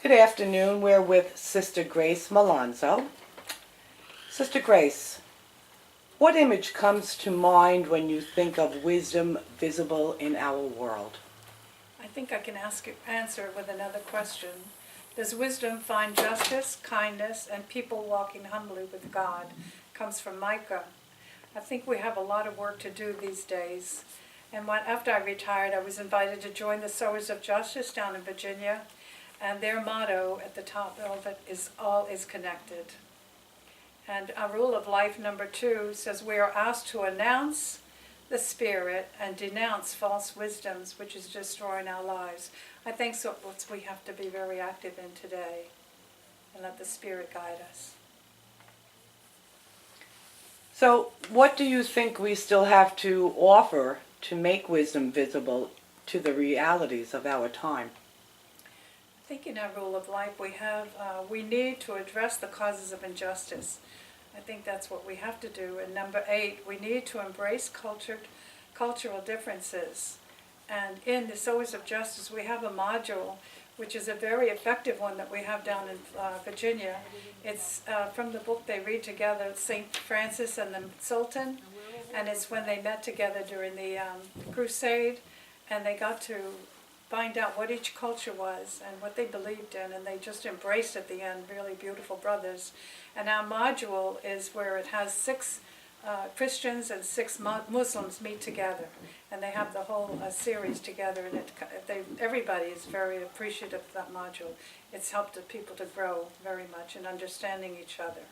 Good afternoon. We're with Sister Grace Malonzo. Sister Grace, what image comes to mind when you think of wisdom visible in our world? I think I can answer it with another question. Does wisdom find justice, kindness, and people walking humbly with God? Comes from Micah. I think we have a lot of work to do these days. And after I retired, I was invited to join the Sowers of Justice down in Virginia. And their motto at the top of it is all is connected. And our rule of life number 2 says we are asked to announce the Spirit and denounce false wisdoms, which is destroying our lives. I think so. What we have to be very active in today, and let the Spirit guide us. So, what do you think we still have to offer to make wisdom visible to the realities of our time? I think in our rule of life we need to address the causes of injustice. I think that's what we have to do. And number 8, we need to embrace cultural differences. And in the Sowers of Justice, we have a module, which is a very effective one that we have down in Virginia. It's from the book they read together, St. Francis and the Sultan. And it's when they met together during the crusade, and they got to find out what each culture was and what they believed in, and they just embraced at the end, really beautiful brothers. And our module is where it has 6 Christians and 6 Muslims meet together, and they have the whole series together, and everybody is very appreciative of that module. It's helped the people to grow very much in understanding each other.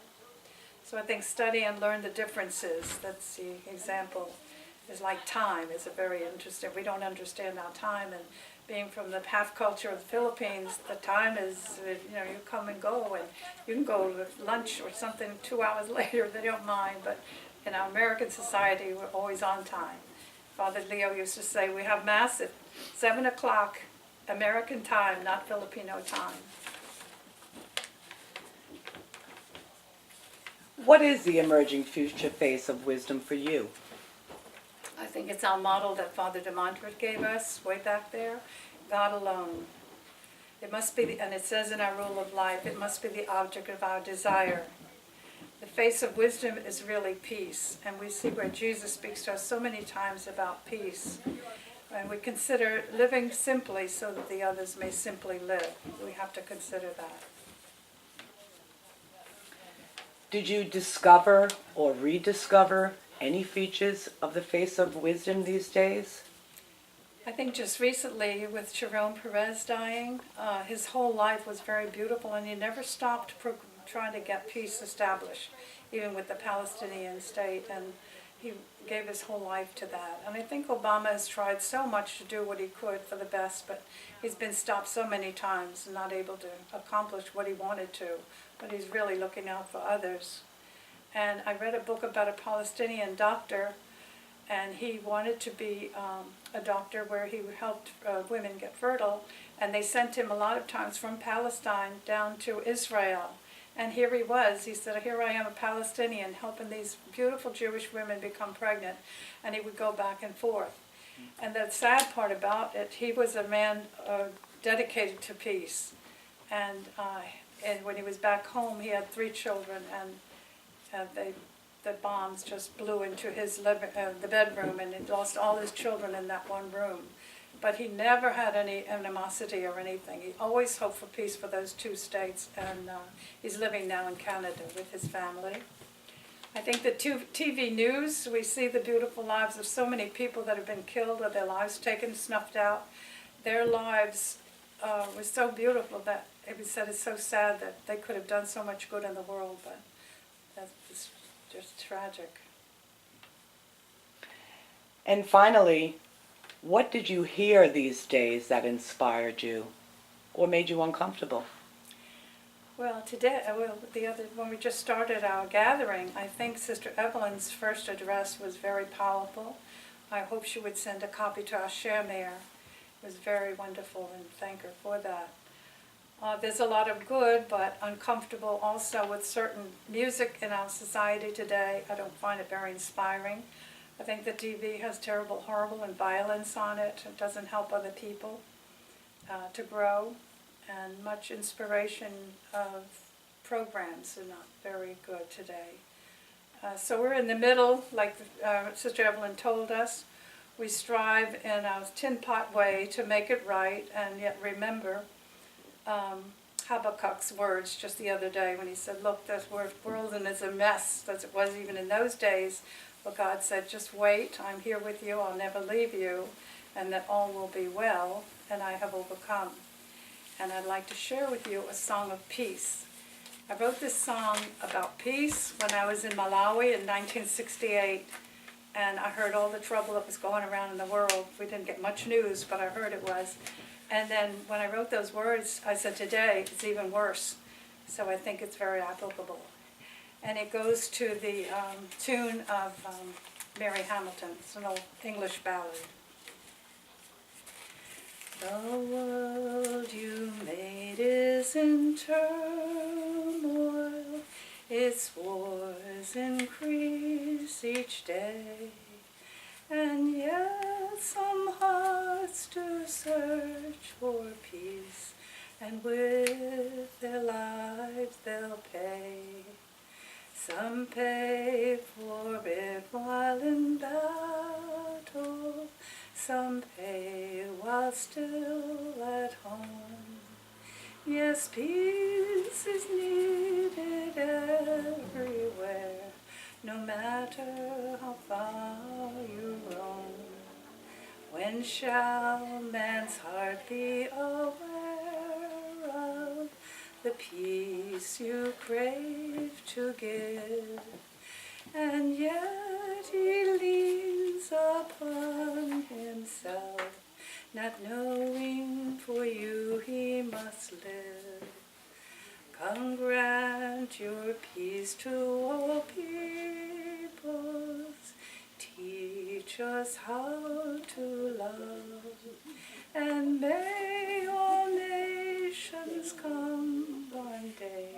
So I think study and learn the differences. That's the example. Is like time is a very interesting. We don't understand our time, and being from the half culture of the Philippines, the time is, you come and go, and you can go to lunch or something 2 hours later, they don't mind, but in our American society, we're always on time. Father Leo used to say, we have Mass at 7 o'clock American time, not Filipino time. What is the emerging future face of wisdom for you? I think it's our model that Father de Montfort gave us way back there, God alone. It must be, and it says in our rule of life, it must be the object of our desire. The face of wisdom is really peace, and we see where Jesus speaks to us so many times about peace. And we consider living simply so that the others may simply live. We have to consider that. Did you discover or rediscover any features of the face of wisdom these days? I think just recently, with Jerome Perez dying, his whole life was very beautiful, and he never stopped trying to get peace established, even with the Palestinian state, and he gave his whole life to that. And I think Obama has tried so much to do what he could for the best, but he's been stopped so many times and not able to accomplish what he wanted to, but he's really looking out for others. And I read a book about a Palestinian doctor, and he wanted to be a doctor where he helped women get fertile, and they sent him a lot of times from Palestine down to Israel. And here he was. He said, here I am, a Palestinian, helping these beautiful Jewish women become pregnant, and he would go back and forth. And the sad part about it, he was a man dedicated to peace. And when he was back home, he had 3 children, and the bombs just blew into his the bedroom, and he lost all his children in that one room. But he never had any animosity or anything. He always hoped for peace for those 2 states, and he's living now in Canada with his family. I think the TV news, we see the beautiful lives of so many people that have been killed or their lives taken, snuffed out. Their lives were so beautiful that it was said it's so sad that they could have done so much good in the world, but that's just tragic. And finally, what did you hear these days that inspired you or made you uncomfortable? Well, today, when we just started our gathering, I think Sister Evelyn's first address was very powerful. I hope she would send a copy to our share mayor. It was very wonderful, and thank her for that. There's a lot of good, but uncomfortable also with certain music in our society today. I don't find it very inspiring. I think the TV has horrible, and violence on it. It doesn't help other people to grow. and much inspiration of programs are not very good today. So we're in the middle, like Sister Evelyn told us. We strive in a tin pot way to make it right, and yet remember Habakkuk's words just the other day when he said, look, this world is a mess, as it was even in those days. But God said, just wait, I'm here with you, I'll never leave you, and that all will be well, and I have overcome. And I'd like to share with you a song of peace. I wrote this song about peace when I was in Malawi in 1968, and I heard all the trouble that was going around in the world. We didn't get much news, but I heard it was. And then when I wrote those words, I said, today it's even worse. So I think it's very applicable. And it goes to the tune of Mary Hamilton. It's an old English ballad. The world you made is in turmoil, its wars increase each day, and yet some hearts do search for peace, and with their lives they'll pay. Some pay for it while in battle, some pay while still at home. Yes, peace is needed everywhere, no matter how far you roam. When shall man's heart be aware of the peace you crave to give? And yet he leans upon himself, not knowing for you he must live. Come grant your peace to all peoples, teach us how to love, and may all nations come one day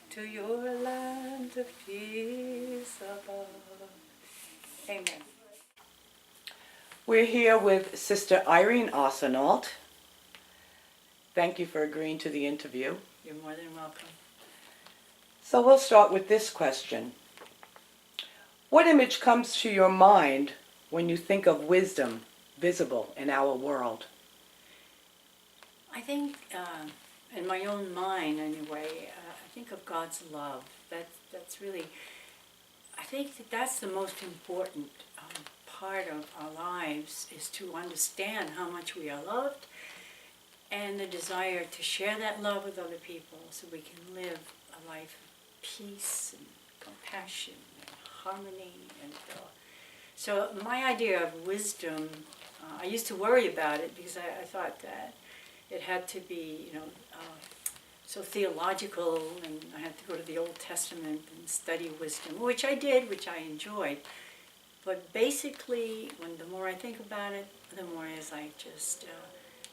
to your land of peace above. Amen. We're here with Sister Irene Arsenault. Thank you for agreeing to the interview. You're more than welcome. So we'll start with this question. What image comes to your mind when you think of wisdom visible in our world? I think, in my own mind anyway, I think of God's love. That's really, I think that's the most important part of our lives, is to understand how much we are loved and the desire to share that love with other people so we can live a life of peace and compassion and harmony. And so my idea of wisdom, I used to worry about it because I thought that it had to be, so theological, and I had to go to the Old Testament and study wisdom, which I did, which I enjoyed. But basically, the more I think about it, the more is like just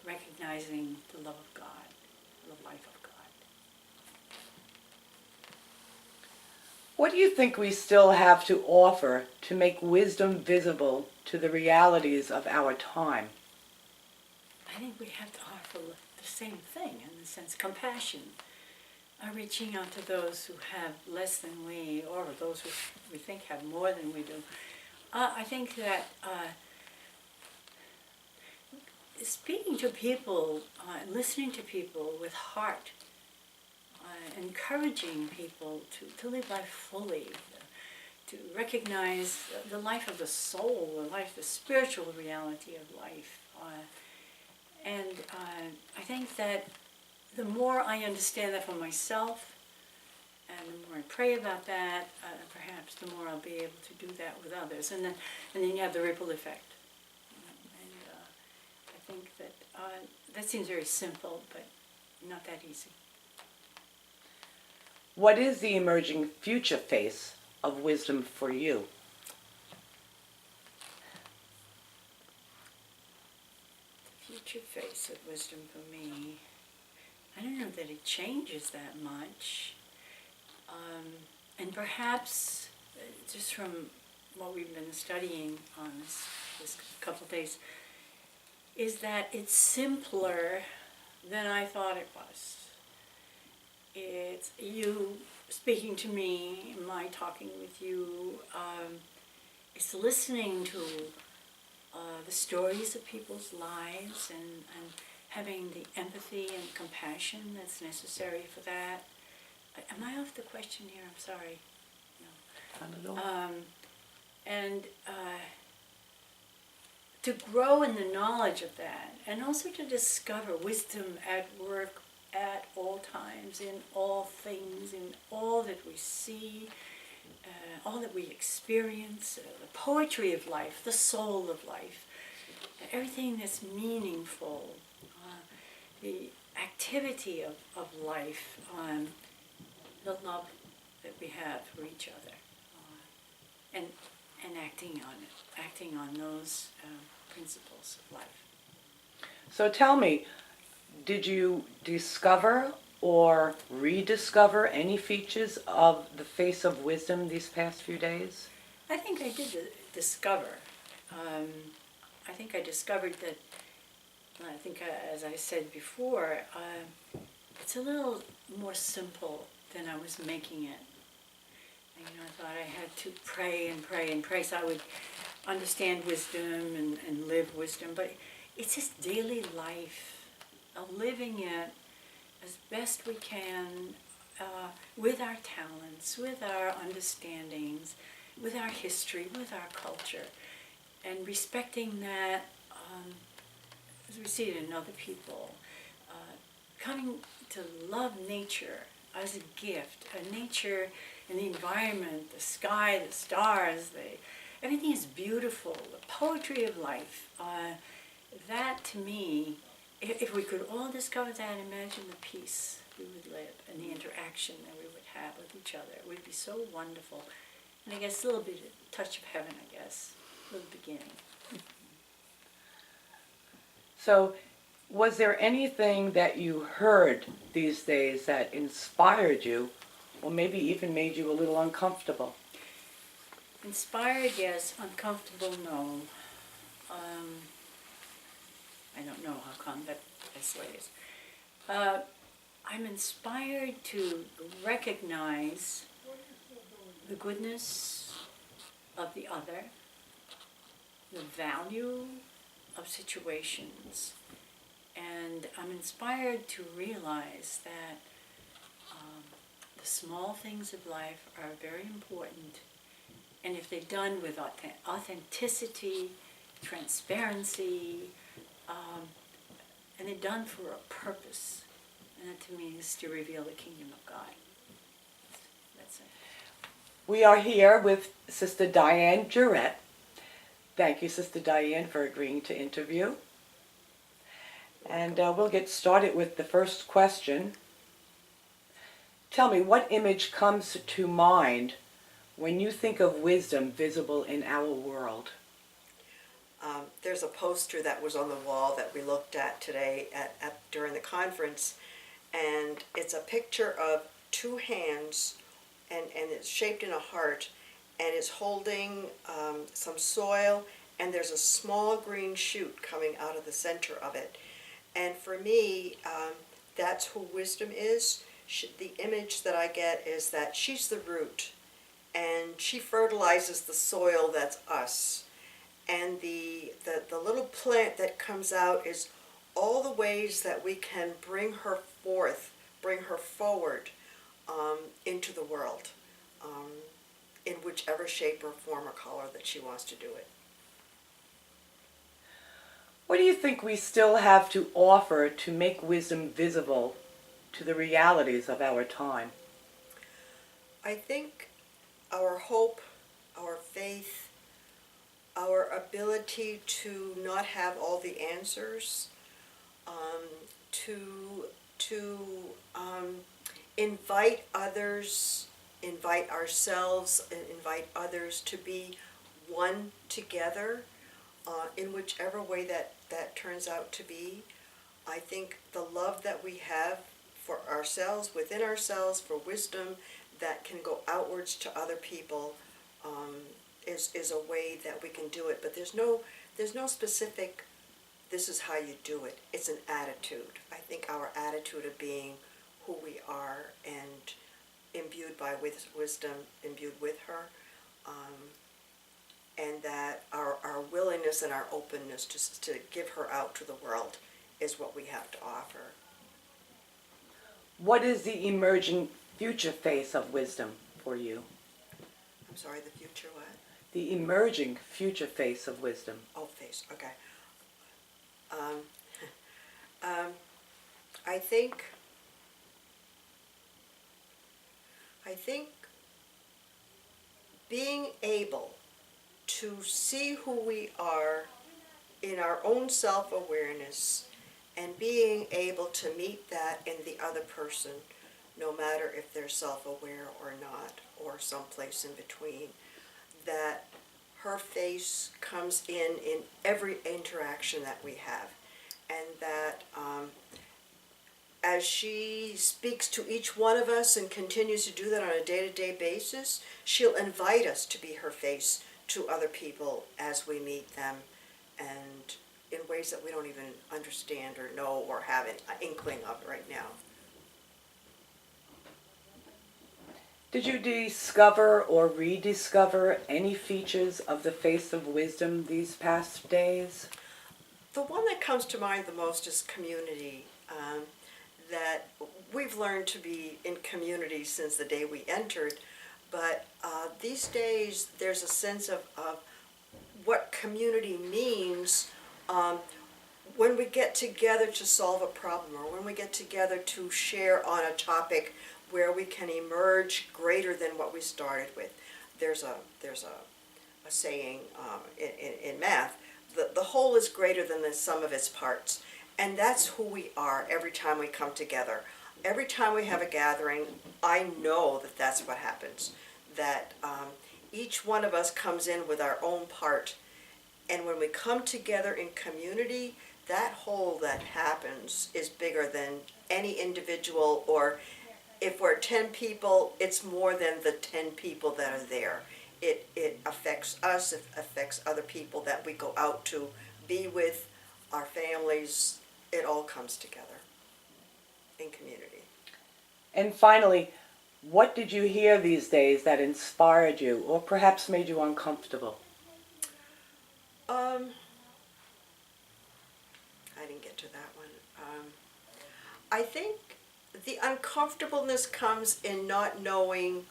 recognizing the love of God, the life of God. What do you think we still have to offer to make wisdom visible to the realities of our time? I think we have to offer the same thing, in the sense, compassion. Reaching out to those who have less than we, or those who we think have more than we do. I think that speaking to people, listening to people with heart, encouraging people to live life fully, to recognize the life of the soul, the spiritual reality of life. And I think that the more I understand that for myself, and the more I pray about that, perhaps the more I'll be able to do that with others. And then you have the ripple effect. And I think that that seems very simple, but not that easy. What is the emerging future face of wisdom for you? The future face of wisdom for me, I don't know that it changes that much. And perhaps, just from what we've been studying on this couple of days, is that it's simpler than I thought it was. It's you speaking to me, my talking with you. It's listening to the stories of people's lives and having the empathy and compassion that's necessary for that. Am I off the question here? I'm sorry. Not at all. And to grow in the knowledge of that, and also to discover wisdom at work at all times, in all things, in all that we see, all that we experience, the poetry of life, the soul of life, everything that's meaningful, the activity of life, the love that we have for each other, and acting on those principles of life. So tell me, did you discover or rediscover any features of the face of wisdom these past few days? I think I did discover. I think I discovered that, I think as I said before, it's a little more simple than I was making it. And, I thought I had to pray and pray and pray so I would understand wisdom and live wisdom. But it's just daily life, living it as best we can with our talents, with our understandings, with our history, with our culture, and respecting that as we see it in other people, coming to love nature as a gift, nature and the environment, the sky, the stars, everything is beautiful, the poetry of life. That to me, if we could all discover that, imagine the peace we would live and the interaction that we would have with each other. It would be so wonderful. And I guess a little bit, a touch of heaven, I guess, a little beginning. So, was there anything that you heard these days that inspired you, or maybe even made you a little uncomfortable? Inspired, yes. Uncomfortable, no. I don't know how come, but that's the way it is. I'm inspired to recognize the goodness of the other, the value of situations, and I'm inspired to realize that the small things of life are very important, and if they're done with authenticity, transparency, and they're done for a purpose, and that to me is to reveal the kingdom of God. That's it. We are here with Sister Diane Guerette. Thank you, Sister Diane, for agreeing to interview. And we'll get started with the first question. Tell me, what image comes to mind when you think of wisdom visible in our world? There's a poster that was on the wall that we looked at today during the conference, and it's a picture of two hands, and it's shaped in a heart, and it's holding some soil, and there's a small green shoot coming out of the center of it. And for me, that's who wisdom is. The image that I get is that she's the root, and she fertilizes the soil that's us. And the little plant that comes out is all the ways that we can bring her forth, bring her forward into the world, in whichever shape or form or color that she wants to do it. What do you think we still have to offer to make wisdom visible to the realities of our time? I think our hope, our faith, our ability to not have all the answers, to invite others, invite ourselves, and invite others to be one together in whichever way that turns out to be. I think the love that we have for ourselves, within ourselves, for wisdom that can go outwards to other people is a way that we can do it. But there's no specific this is how you do it. It's an attitude. I think our attitude of being who we are and imbued by wisdom, imbued with her, and that our willingness and our openness to give her out to the world is what we have to offer. What is the emerging future face of wisdom for you? I'm sorry, the future what? The emerging future face of wisdom. Oh, face, okay. I think being able to see who we are in our own self-awareness and being able to meet that in the other person, no matter if they're self-aware or not, or someplace in between, that her face comes in every interaction that we have, and that as she speaks to each one of us and continues to do that on a day-to-day basis, she'll invite us to be her face to other people as we meet them, and in ways that we don't even understand or know or have an inkling of right now. Did you discover or rediscover any features of the face of wisdom these past days? The one that comes to mind the most is community. That we've learned to be in community since the day we entered, but these days there's a sense of what community means when we get together to solve a problem, or when we get together to share on a topic where we can emerge greater than what we started with. There's a saying in math, the whole is greater than the sum of its parts. And that's who we are every time we come together. Every time we have a gathering, I know that that's what happens. That each one of us comes in with our own part. And when we come together in community, that whole that happens is bigger than any individual, or if we're 10 people, it's more than the 10 people that are there. It affects us, it affects other people that we go out to be with, our families. It all comes together in community. And finally, what did you hear these days that inspired you or perhaps made you uncomfortable? I didn't get to that one. I think the uncomfortableness comes in not knowing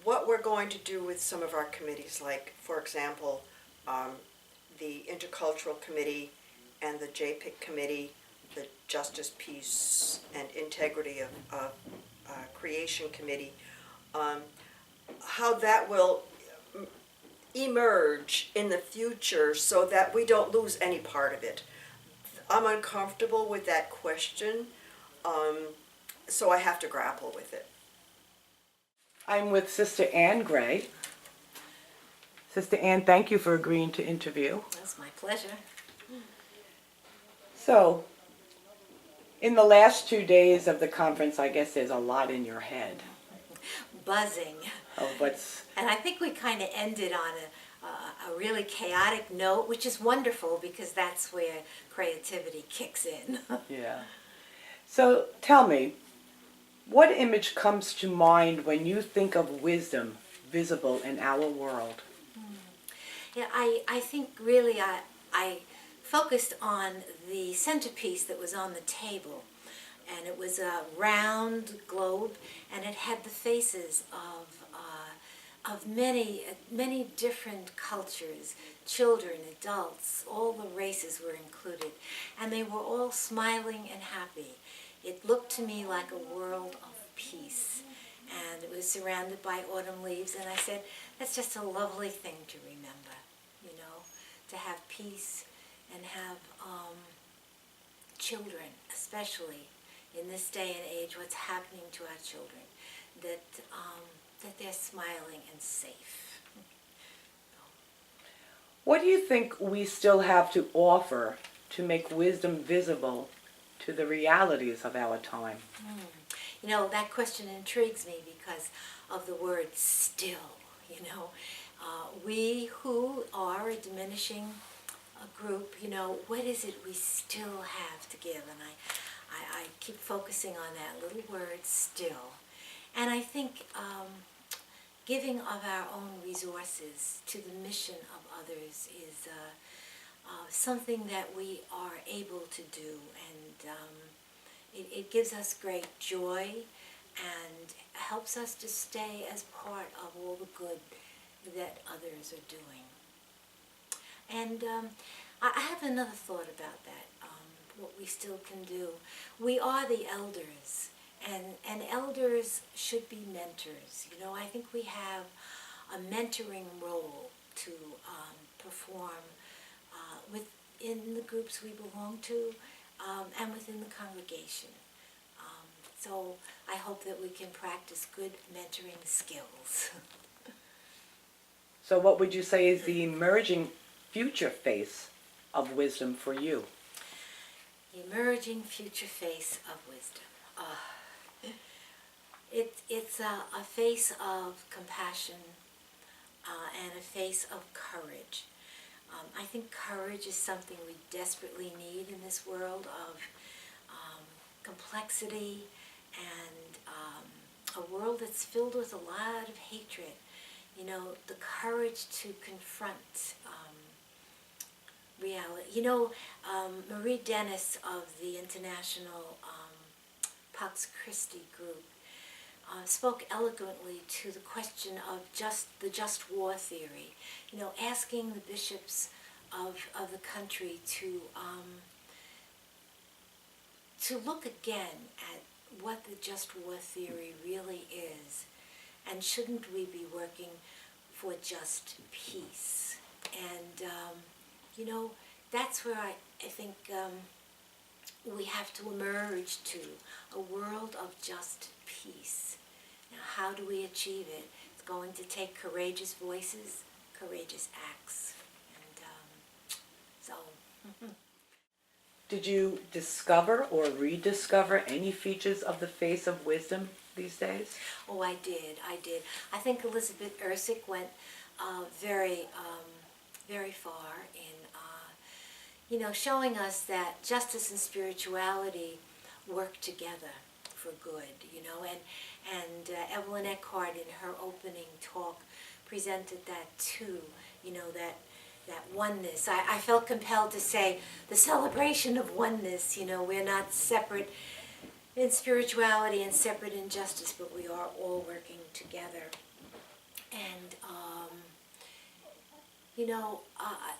what we're going to do with some of our committees, like, for example, the Intercultural Committee and the JPIC Committee, the Justice, Peace, and Integrity of Creation Committee, how that will emerge in the future so that we don't lose any part of it. I'm uncomfortable with that question, so I have to grapple with it. I'm with Sister Anne Gray. Sister Anne, thank you for agreeing to interview. That's my pleasure. So, in the last 2 days of the conference, I guess there's a lot in your head. Buzzing. Oh, what's... And I think we kind of ended on a really chaotic note, which is wonderful because that's where creativity kicks in. Yeah. So, tell me, what image comes to mind when you think of wisdom visible in our world? Yeah, I think really I focused on the centerpiece that was on the table. And it was a round globe, and it had the faces of many different cultures, children, adults, all the races were included. And they were all smiling and happy. It looked to me like a world of peace. And it was surrounded by autumn leaves, and I said, that's just a lovely thing to remember, you know, to have peace and have children, especially in this day and age, what's happening to our children, that they're smiling and safe. What do you think we still have to offer to make wisdom visible to the realities of our time? You know, that question intrigues me because of the word still, you know. We who are a diminishing a group, you know, what is it we still have to give? And I keep focusing on that little word, still. And I think giving of our own resources to the mission of others is something that we are able to do, and it gives us great joy and helps us to stay as part of all the good that others are doing. And I have another thought about that, what we still can do. We are the elders, and elders should be mentors. You know, I think we have a mentoring role to perform within the groups we belong to and within the congregation. So I hope that we can practice good mentoring skills. So what would you say is the emerging future face of wisdom for you? The emerging future face of wisdom. It's a face of compassion and a face of courage. I think courage is something we desperately need in this world of complexity and a world that's filled with a lot of hatred. You know, the courage to confront reality. You know, Marie Dennis of the International Pax Christi group spoke eloquently to the question of the just war theory. You know, asking the bishops of the country to look again at what the just war theory really is, and shouldn't we be working for just peace? And you know, that's where I think we have to emerge to a world of just peace. Now, how do we achieve it? It's going to take courageous voices, courageous acts. And so... Did you discover or rediscover any features of the face of wisdom these days? Oh, I did. I think Elizabeth Ersick went very far in, you know, showing us that justice and spirituality work together for good, you know, and Evelyn Eckhart in her opening talk presented that too, you know, that oneness. I felt compelled to say the celebration of oneness, you know, we're not separate in spirituality and separate in justice, but we are all working together. And, you know,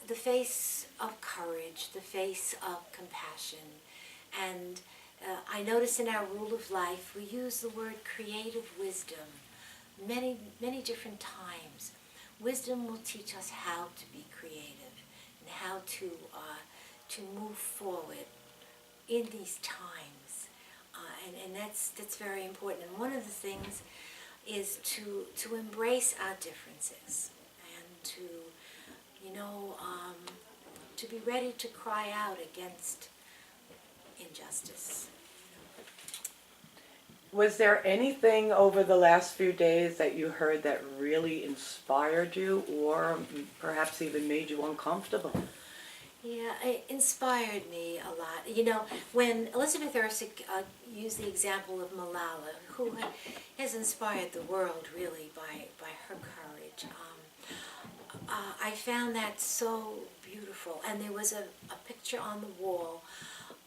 the face of courage, the face of compassion, and I notice in our rule of life we use the word creative wisdom many different times. Wisdom will teach us how to be creative and how to move forward in these times, and that's very important. And one of the things is to embrace our differences and to, you know, to be ready to cry out against injustice. Was there anything over the last few days that you heard that really inspired you or perhaps even made you uncomfortable? Yeah, it inspired me a lot. You know, when Elizabeth Ersick used the example of Malala, who has inspired the world really by her courage, I found that so beautiful. And there was a picture on the wall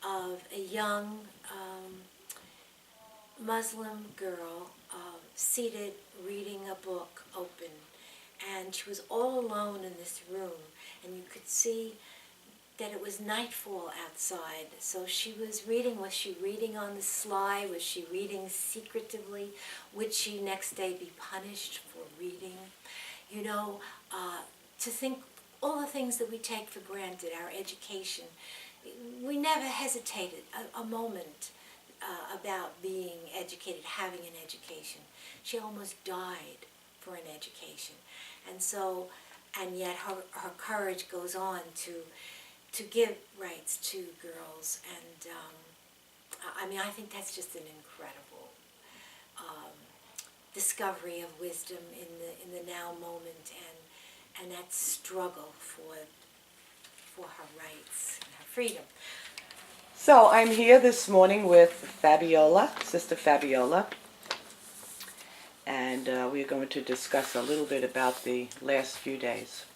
of a young Muslim girl seated reading a book open, and she was all alone in this room, and you could see that it was nightfall outside. So she was reading. Was she reading on the sly? Was she reading secretively? Would she next day be punished for reading? You know, to think all the things that we take for granted, our education, we never hesitated a moment about being educated, having an education. She almost died for an education. And so, and yet her courage goes on to give rights to girls. And I mean, I think that's just an incredible discovery of wisdom in the now moment, and that struggle for her rights and her freedom. So I'm here this morning with Fabiola, Sister Fabiola, and we're going to discuss a little bit about the last few days.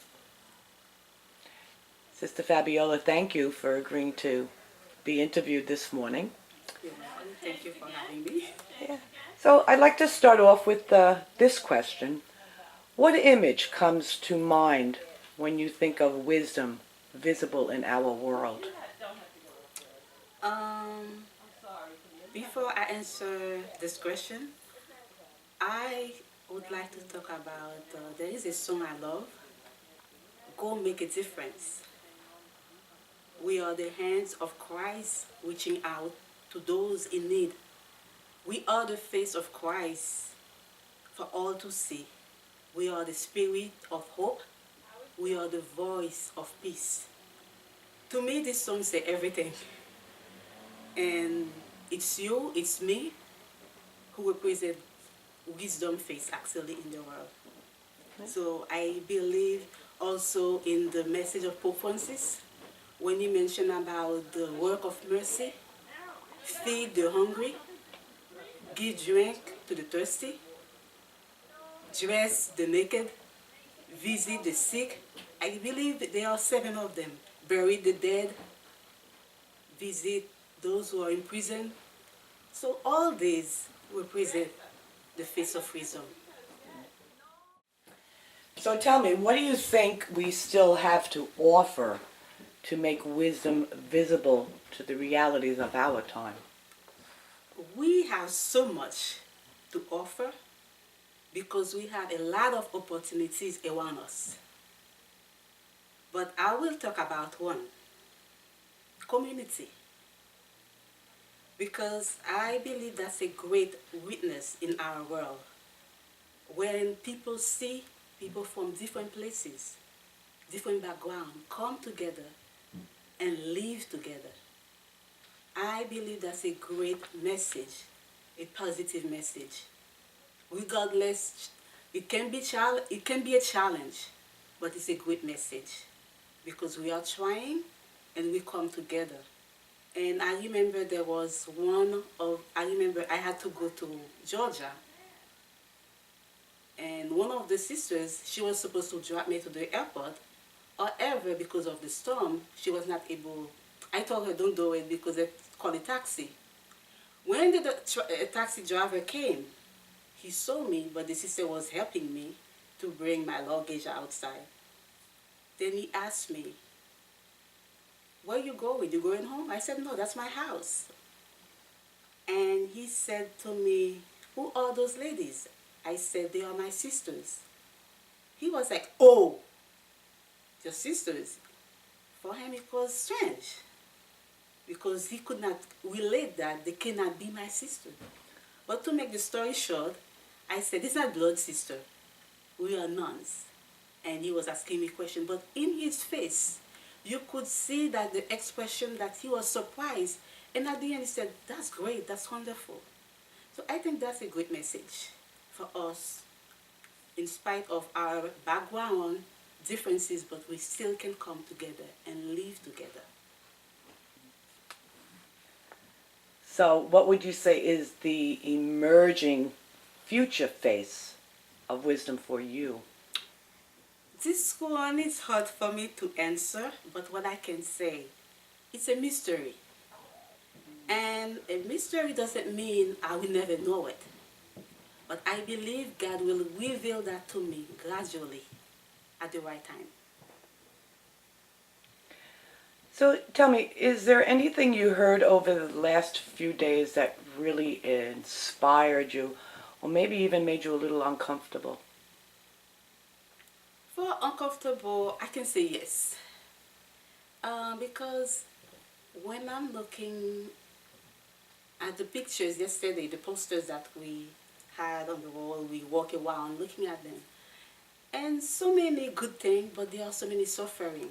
Sister Fabiola, thank you for agreeing to be interviewed this morning. Thank you for having me. Yeah. So I'd like to start off with this question. What image comes to mind when you think of wisdom visible in our world? Before I answer this question, I would like to talk about, there is a song I love, Go Make a Difference. We are the hands of Christ reaching out to those in need. We are the face of Christ for all to see. We are the spirit of hope. We are the voice of peace. To me, this song says everything. And it's you, it's me, who represent wisdom face actually in the world. So I believe also in the message of Pope Francis, when he mentioned about the work of mercy, feed the hungry, give drink to the thirsty, dress the naked, visit the sick. I believe there are 7 of them. Bury the dead, visit those who are in prison. So all these represent the face of wisdom. So tell me, what do you think we still have to offer to make wisdom visible to the realities of our time? We have so much to offer because we have a lot of opportunities around us. But I will talk about one, community. Because I believe that's a great witness in our world. When people see people from different places, different backgrounds, come together and live together. I believe that's a great message, a positive message. Regardless, it can be a challenge, but it's a great message because we are trying and we come together. And I remember I had to go to Georgia. And one of the sisters, she was supposed to drop me to the airport. However, because of the storm, she was not able. I told her, don't do it because they call a taxi. When the taxi driver came, he saw me, but the sister was helping me to bring my luggage outside. Then he asked me, where you going? You going home? I said, no, that's my house. And he said to me, who are those ladies? I said, they are my sisters. He was like, oh, your sisters? For him, it was strange because he could not relate that they cannot be my sister. But to make the story short, I said, it's not blood sister. We are nuns. And he was asking me questions, but in his face, you could see that the expression that he was surprised. And at the end he said, that's great, that's wonderful. So I think that's a great message for us, in spite of our background differences, but we still can come together and live together. So what would you say is the emerging future face of wisdom for you? This one is hard for me to answer, but what I can say, it's a mystery. And a mystery doesn't mean I will never know it. But I believe God will reveal that to me gradually at the right time. So tell me, is there anything you heard over the last few days that really inspired you, or maybe even made you a little uncomfortable? For uncomfortable, I can say yes. Because when I'm looking at the pictures yesterday, the posters that we had on the wall, we walk around looking at them. And so many good things, but there are so many suffering.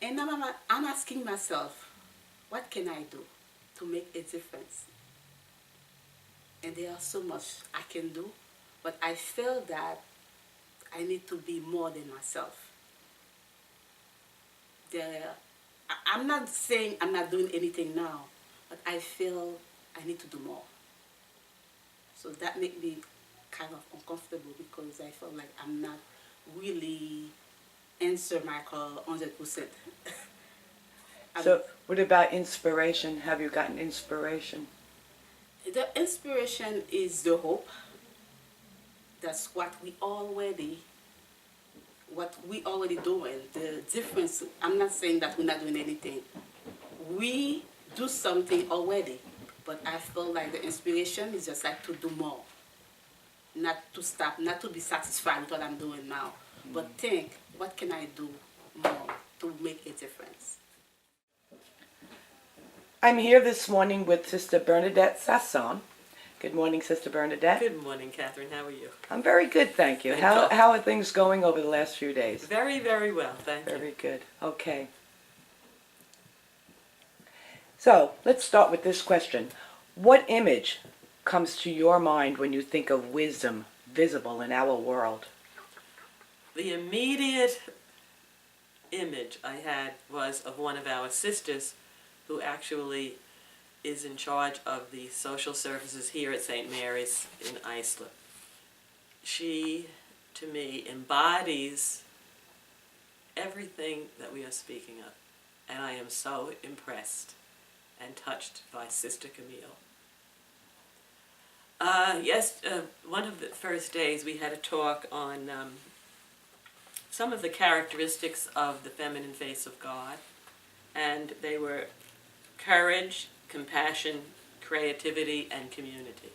And I'm asking myself, what can I do to make a difference? And there are so much I can do, but I feel that I need to be more than myself. I'm not saying I'm not doing anything now, but I feel I need to do more. So that made me kind of uncomfortable because I felt like I'm not really answer my call 100%. So what about inspiration? Have you gotten inspiration? The inspiration is the hope. That's what we already doing. The difference, I'm not saying that we're not doing anything. We do something already, but I feel like the inspiration is just like to do more. Not to stop, not to be satisfied with what I'm doing now, but think, what can I do more to make a difference? I'm here this morning with Sister Bernadette Sassone. Good morning, Sister Bernadette. Good morning, Catherine. How are you? I'm very good, thank you. Thank How you. how are things going over the last few days? Very, very well. Thank you. Very good. Okay. So let's start with this question. What image comes to your mind when you think of wisdom visible in our world? The immediate image I had was of one of our sisters who actually is in charge of the social services here at St. Mary's in Islip. She, to me, embodies everything that we are speaking of, and I am so impressed and touched by Sister Camille. One of the first days we had a talk on some of the characteristics of the feminine face of God, and they were courage, compassion, creativity, and community.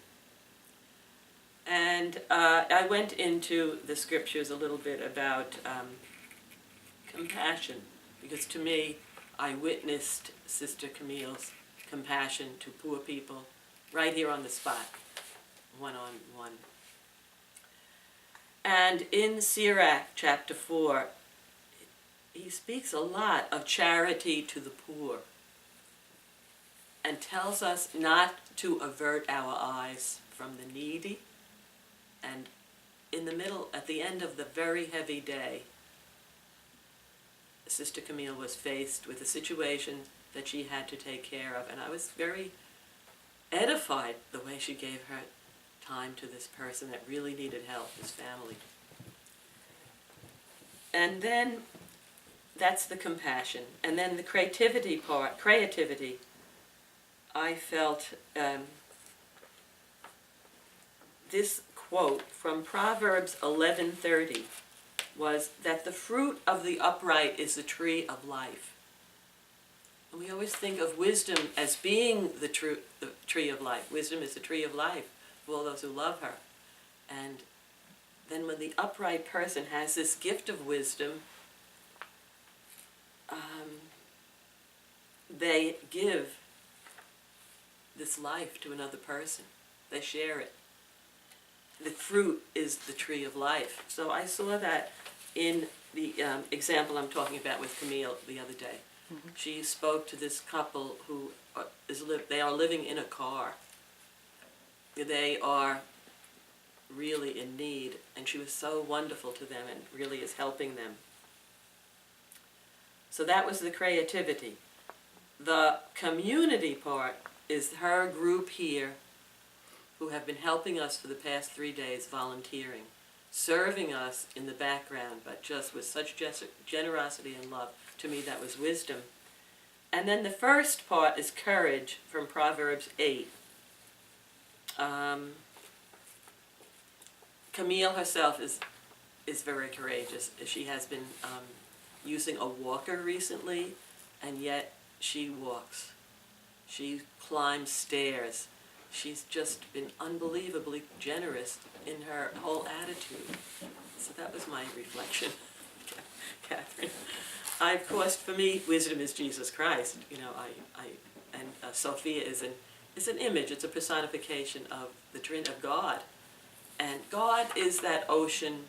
And I went into the scriptures a little bit about compassion, because to me, I witnessed Sister Camille's compassion to poor people right here on the spot, one-on-one. And in Sirach chapter 4, he speaks a lot of charity to the poor and tells us not to avert our eyes from the needy. And in the middle, at the end of the very heavy day, Sister Camille was faced with a situation that she had to take care of, and I was very edified the way she gave her time to this person that really needed help, his family. And then that's the compassion. And then the creativity part, I felt this quote from Proverbs 11:30 was that the fruit of the upright is the tree of life. And we always think of wisdom as being the tree of life. Wisdom is the tree of life for all those who love her. And then when the upright person has this gift of wisdom, they give this life to another person. They share it. The fruit is the tree of life. So I saw that in the example I'm talking about with Camille the other day. Mm-hmm. She spoke to this couple who they are living in a car. They are really in need, and she was so wonderful to them and really is helping them. So that was the creativity. The community part is her group here who have been helping us for the past 3 days, volunteering, serving us in the background, but just with such generosity and love. To me, that was wisdom. And then the first part is courage from Proverbs 8. Camille herself is very courageous. She has been using a walker recently, and yet she walks. She climbs stairs. She's just been unbelievably generous in her whole attitude. So that was my reflection, Catherine. Of course, for me, wisdom is Jesus Christ. You know, Sophia is an image. It's a personification of the Trinity of God. And God is that ocean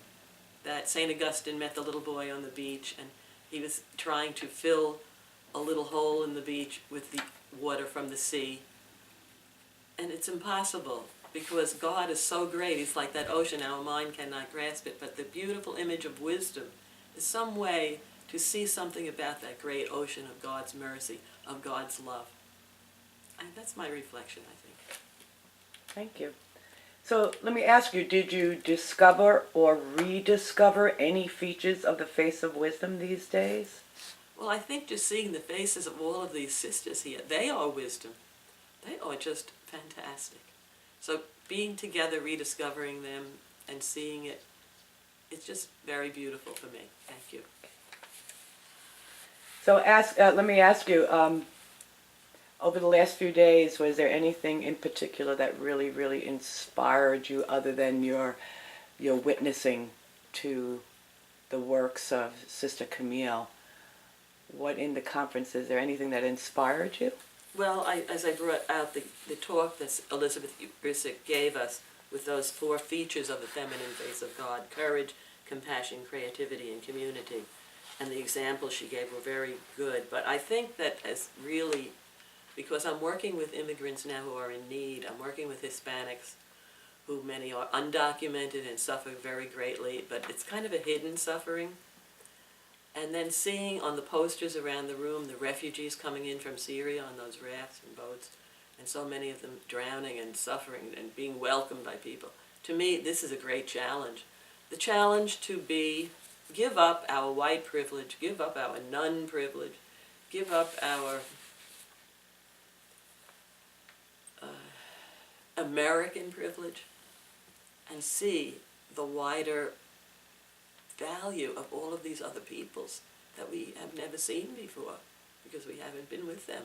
that St. Augustine met the little boy on the beach, and he was trying to fill a little hole in the beach with the water from the sea. And it's impossible, because God is so great. He's like that ocean. Our mind cannot grasp it. But the beautiful image of wisdom is some way to see something about that great ocean of God's mercy, of God's love. And that's my reflection, I think. Thank you. So let me ask you, did you discover or rediscover any features of the face of wisdom these days? Well, I think just seeing the faces of all of these sisters here, they are wisdom. They are just fantastic. So being together, rediscovering them, and seeing it, it's just very beautiful for me. Thank you. So let me ask you, over the last few days, was there anything in particular that really, really inspired you other than your witnessing to the works of Sister Camille? What in the conference, is there anything that inspired you? Well, as I brought out the talk that Elizabeth Grisick gave us with those 4 features of the feminine face of God, courage, compassion, creativity, and community, and the examples she gave were very good. But I think that as really, because I'm working with immigrants now who are in need, I'm working with Hispanics who many are undocumented and suffer very greatly, but it's kind of a hidden suffering. And then seeing on the posters around the room the refugees coming in from Syria on those rafts and boats, and so many of them drowning and suffering and being welcomed by people. To me, this is a great challenge. The challenge to give up our white privilege, give up our nun privilege, give up our American privilege, and see the wider value of all of these other peoples that we have never seen before because we haven't been with them.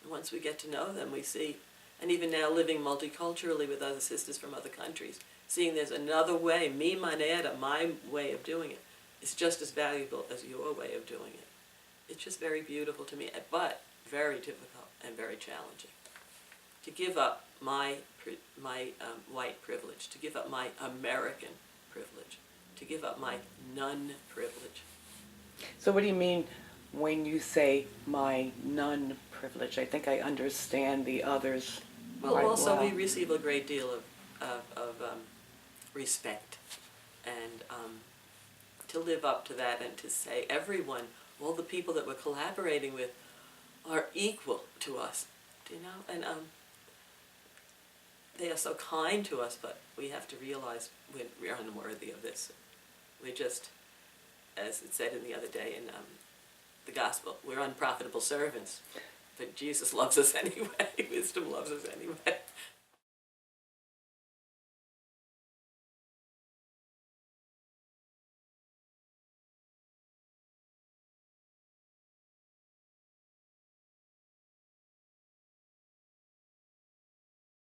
And once we get to know them, we see, and even now living multiculturally with other sisters from other countries, seeing there's another way, mi manera, my way of doing it, is just as valuable as your way of doing it. It's just very beautiful to me, but very difficult and very challenging. To give up my white privilege, to give up my American privilege, to give up my nun privilege. So what do you mean when you say my nun privilege? I think I understand the others. Well, quite also well. we receive a great deal of respect, and to live up to that and to say everyone, all the people that we're collaborating with are equal to us, you know, and they are so kind to us, but we have to realize we're unworthy of this. We're just, as it said in the other day in the gospel, we're unprofitable servants. But Jesus loves us anyway. Wisdom loves us anyway.